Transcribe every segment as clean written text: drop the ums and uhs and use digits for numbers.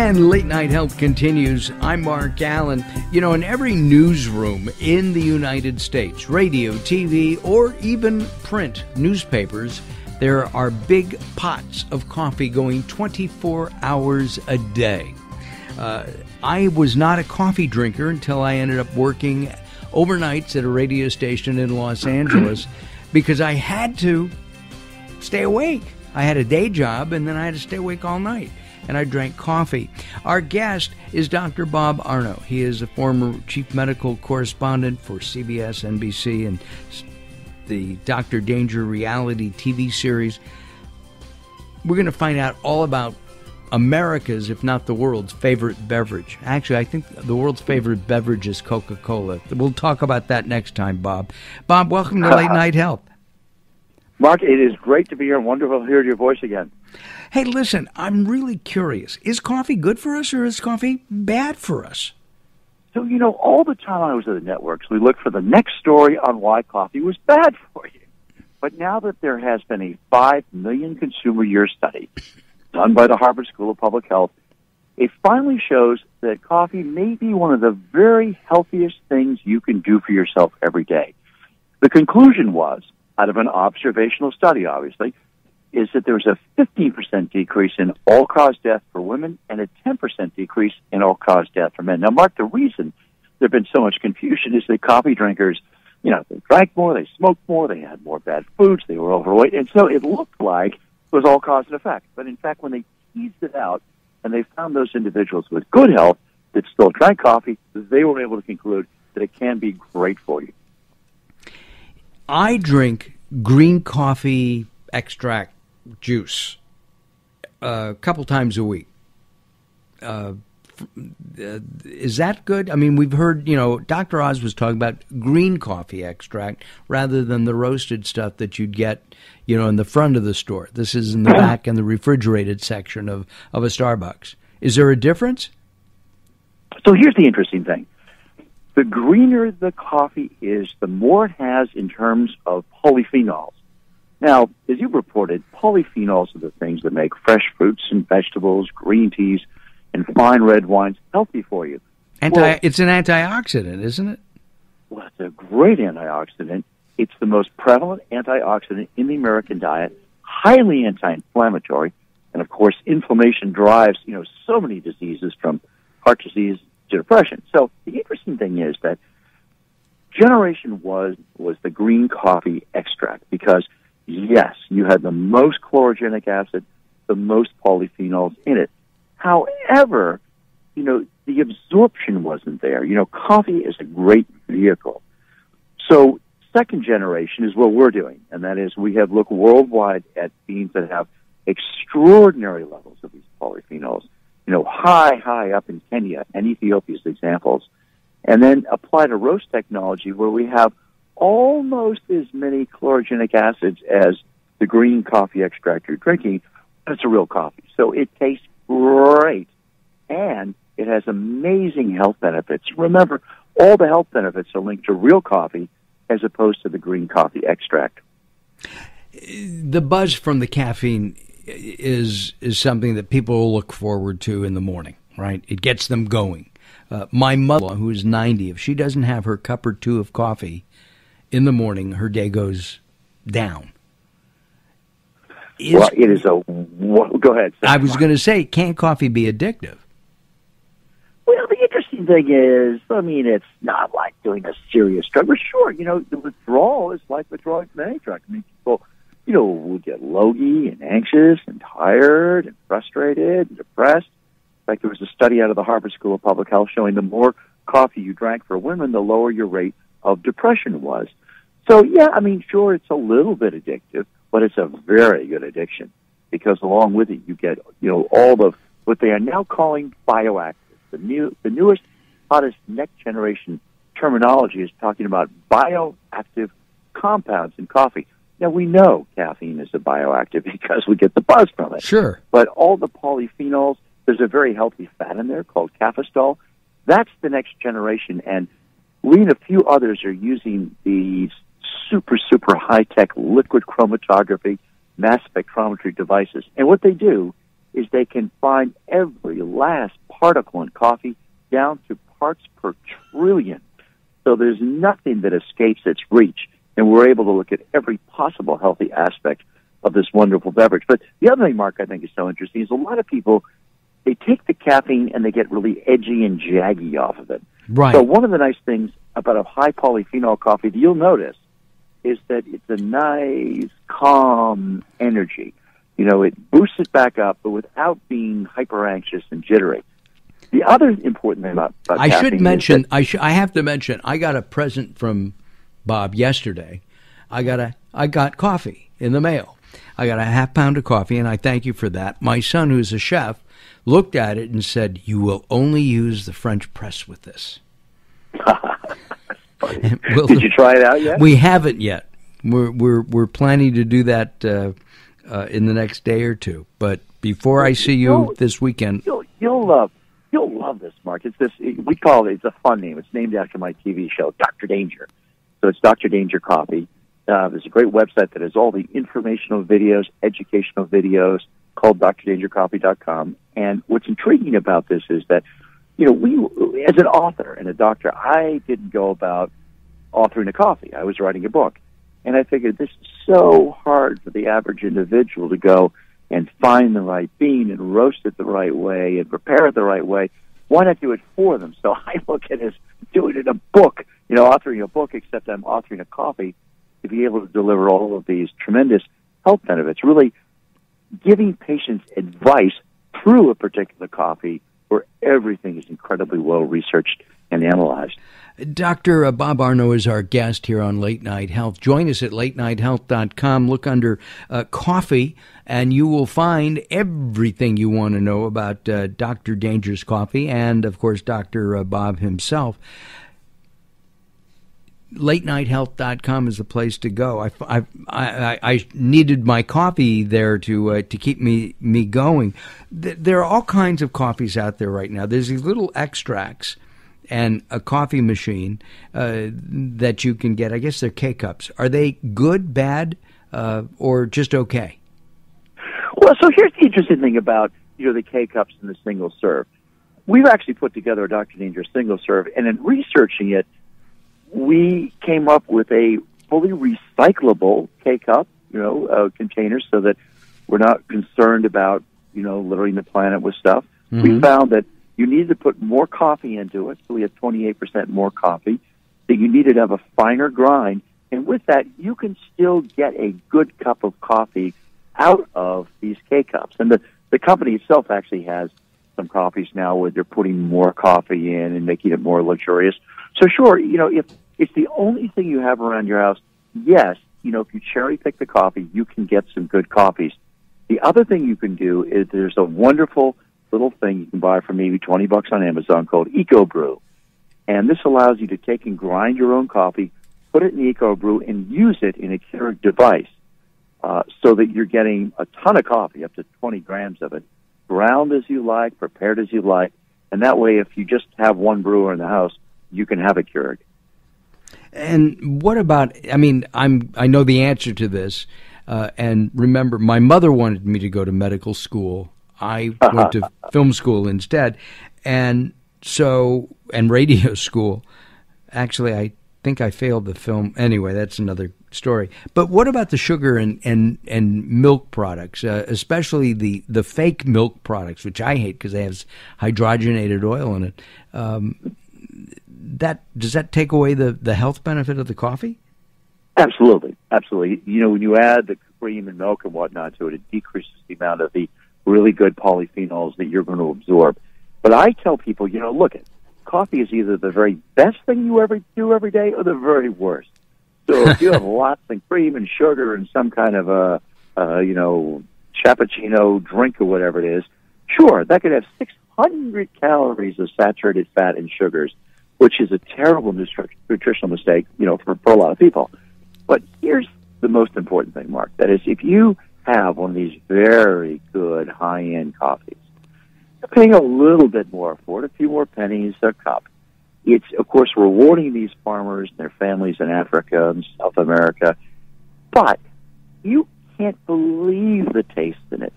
And Late Night Health continues. I'm Mark Alyn. You know, in every newsroom in the United States, radio, TV, or even print newspapers, there are big pots of coffee going 24 hours a day. I was not a coffee drinker until I ended up working overnights at a radio station in Los Angeles because I had to stay awake. I had a day job, and then I had to stay awake all night, and I drank coffee. Our guest is Dr. Bob Arnot. He is a former chief medical correspondent for CBS, NBC, and the Dr. Danger reality TV series. We're going to find out all about America's, if not the world's, favorite beverage. Actually, I think the world's favorite beverage is Coca-Cola. We'll talk about that next time, Bob. Bob, welcome to Late Night Health. Mark, it is great to be here. Wonderful to hear your voice again. Hey, listen, I'm really curious. Is coffee good for us, or is coffee bad for us? So, you know, all the time I was at the networks, we looked for the next story on why coffee was bad for you. But now that there has been a 5 million consumer year study done by the Harvard School of Public Health, it finally shows that coffee may be one of the very healthiest things you can do for yourself every day. The conclusion was, out of an observational study, obviously, is that there was a 15% decrease in all-cause death for women and a 10% decrease in all-cause death for men. Now, Mark, the reason there's been so much confusion is that coffee drinkers, you know, they drank more, they smoked more, they had more bad foods, they were overweight, and so it looked like it was all cause and effect. But in fact, when they teased it out and they found those individuals with good health that still drank coffee, they were able to conclude that it can be great for you. I drink green coffee extract juice a couple times a week. Is that good? I mean, we've heard, you know, Dr. Oz was talking about green coffee extract rather than the roasted stuff that you'd get, you know, in the front of the store. This is in the back in the refrigerated section of a Starbucks. Is there a difference? So here's the interesting thing. The greener the coffee is, the more it has in terms of polyphenols. Now, as you reported, polyphenols are the things that make fresh fruits and vegetables, green teas, and fine red wines healthy for you. It's an antioxidant, isn't it? Well, it's a great antioxidant. It's the most prevalent antioxidant in the American diet, highly anti-inflammatory, and of course, inflammation drives, you know, so many diseases from heart disease to depression. So the interesting thing is that generation was the green coffee extract because, yes, you had the most chlorogenic acid, the most polyphenols in it. However, you know, the absorption wasn't there. You know, coffee is a great vehicle. So second generation is what we're doing, and that is we have looked worldwide at beans that have extraordinary levels of these polyphenols, you know, high up in Kenya and Ethiopia as examples, and then applied a roast technology where we have almost as many chlorogenic acids as the green coffee extract you're drinking, but it's a real coffee. So it tastes great, and it has amazing health benefits. Remember, all the health benefits are linked to real coffee as opposed to the green coffee extract. The buzz from the caffeine is something that people will look forward to in the morning, right? It gets them going. My mother, who is 90, if she doesn't have her cup or two of coffee in the morning, her day goes down. Well, it is a... Go ahead. I was going to say, can't coffee be addictive? Well, the interesting thing is, I mean, it's not like doing a serious drug. But sure, you know, the withdrawal is like withdrawing from any drug. I mean, people, you know, will get logy and anxious and tired and frustrated and depressed. In fact, there was a study out of the Harvard School of Public Health showing the more coffee you drank for women, the lower your rate of depression was. So, yeah, I mean, sure, it's a little bit addictive, but it's a very good addiction because along with it, you get, you know, all the, what they are now calling bioactives. The newest, hottest next generation terminology is talking about bioactive compounds in coffee. Now, we know caffeine is a bioactive because we get the buzz from it. Sure. But all the polyphenols, there's a very healthy fat in there called cafestol. That's the next generation. And we and a few others are using these super high-tech liquid chromatography, mass spectrometry devices. And what they do is they can find every last particle in coffee down to parts per trillion. So there's nothing that escapes its reach, and we're able to look at every possible healthy aspect of this wonderful beverage. But the other thing, Mark, I think is so interesting is a lot of people, they take the caffeine and they get really edgy and jaggy off of it. Right. So one of the nice things about a high polyphenol coffee that you'll notice is that it's a nice, calm energy. You know, it boosts it back up, but without being hyper anxious and jittery. The other important thing about I caffeine should mention, is I have to mention, I got a present from Bob yesterday. I got coffee in the mail. I got a half pound of coffee, and I thank you for that. My son, who's a chef, looked at it and said, "You will only use the French press with this." Did you try it out yet? We haven't yet. We're planning to do that in the next day or two. But before I see you this weekend, you'll love this, Mark. It's this. We call it. It's a fun name. It's named after my TV show, Dr. Danger. So it's Dr. Danger Coffee. There's a great website that has all the informational videos, educational videos, called drdangercoffee.com. And what's intriguing about this is that, you know, we, as an author and a doctor, I didn't go about authoring a coffee. I was writing a book. And I figured this is so hard for the average individual to go and find the right bean and roast it the right way and prepare it the right way. Why not do it for them? So I look at it as doing it in a book, you know, authoring a book, except I'm authoring a coffee to be able to deliver all of these tremendous health benefits, really giving patients advice through a particular coffee where everything is incredibly well researched and analyzed. Dr. Bob Arnot is our guest here on Late Night Health. Join us at latenighthealth.com. Look under coffee, and you will find everything you want to know about Dr. Danger's coffee and, of course, Dr. Bob himself. latenighthealth.com is the place to go. I needed my coffee there to keep me going. There are all kinds of coffees out there right now. There's these little extracts and a coffee machine that you can get. I guess they're K-cups. Are they good, bad, or just okay? Well, so here's the interesting thing about, you know, the K-cups and the single serve. We've actually put together a Dr. Danger single serve, and in researching it, we came up with a fully recyclable K-cup, container, so that we're not concerned about, littering the planet with stuff. Mm-hmm. We found that you needed to put more coffee into it, so we have 28% more coffee. That you needed to have a finer grind, and with that, you can still get a good cup of coffee out of these K-cups. And the company itself actually has some coffees now where they're putting more coffee in and making it more luxurious. So sure, if it's the only thing you have around your house, yes, if you cherry pick the coffee, you can get some good coffees. The other thing you can do is there's a wonderful little thing you can buy for maybe $20 on Amazon called EcoBrew. And this allows you to take and grind your own coffee, put it in the EcoBrew, and use it in a Keurig device so that you're getting a ton of coffee, up to 20 grams of it, ground as you like, prepared as you like. And that way, if you just have one brewer in the house, you can have a Keurig. And what about, I know the answer to this, and remember, my mother wanted me to go to medical school. I went to film school instead, and radio school. Actually, I think I failed the film. Anyway, that's another story. But what about the sugar and milk products, especially the fake milk products, which I hate because they have hydrogenated oil in it? Does that take away the health benefit of the coffee? Absolutely. When you add the cream and milk and whatnot to it, it decreases the amount of the really good polyphenols that you're going to absorb. But I tell people, look, coffee is either the very best thing you ever do every day or the very worst. So if you have lots of cream and sugar and some kind of a cappuccino drink or whatever it is, sure, that could have 600 calories of saturated fat and sugars, which is a terrible nutritional mistake, for a lot of people. But here's the most important thing, Mark. That is, if you have one of these very good high-end coffees, you're paying a little bit more for it, a few more pennies a cup. It's, of course, rewarding these farmers and their families in Africa and South America. But you can't believe the taste in it.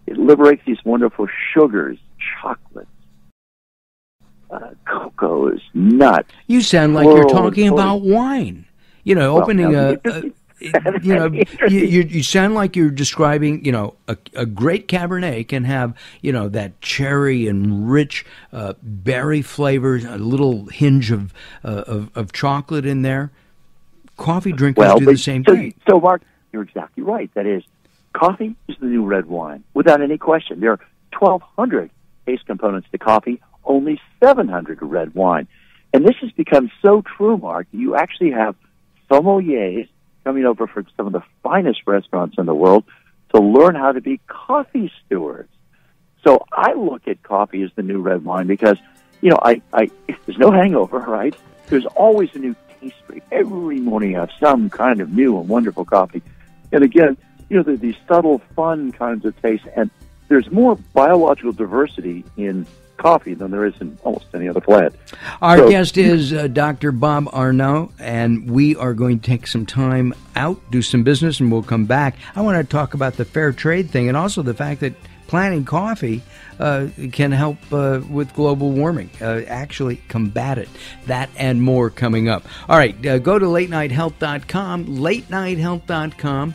It liberates these wonderful sugars, chocolates, cocoas, nuts. You sound like you're talking about wine. You know, opening you sound like you're describing, a great Cabernet can have, that cherry and rich berry flavors, a little hinge of chocolate in there. Coffee drinkers do the same thing. So, Mark, you're exactly right. That is, coffee is the new red wine, without any question. There are 1,200 taste components to coffee, only 700 to red wine. And this has become so true, Mark, you actually have sommeliers coming over from some of the finest restaurants in the world to learn how to be coffee stewards. So I look at coffee as the new red wine because, there's no hangover, right? There's always a new taste for you. Every morning you have some kind of new and wonderful coffee. And again, there are these subtle, fun kinds of tastes, and there's more biological diversity in coffee than there is in almost any other plant. Our guest is Dr. Bob Arnot, and we are going to take some time out, do some business, and we'll come back. I want to talk about the fair trade thing and also the fact that planting coffee can help with global warming, actually combat it. That and more coming up. All right, go to latenighthealth.com, latenighthealth.com.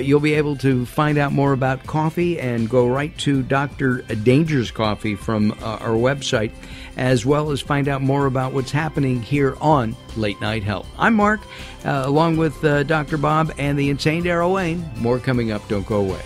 You'll be able to find out more about coffee and go right to Dr. Danger's Coffee from our website, as well as find out more about what's happening here on Late Night Health. I'm Mark, along with Dr. Bob and the insane Daryl Wayne. More coming up. Don't go away.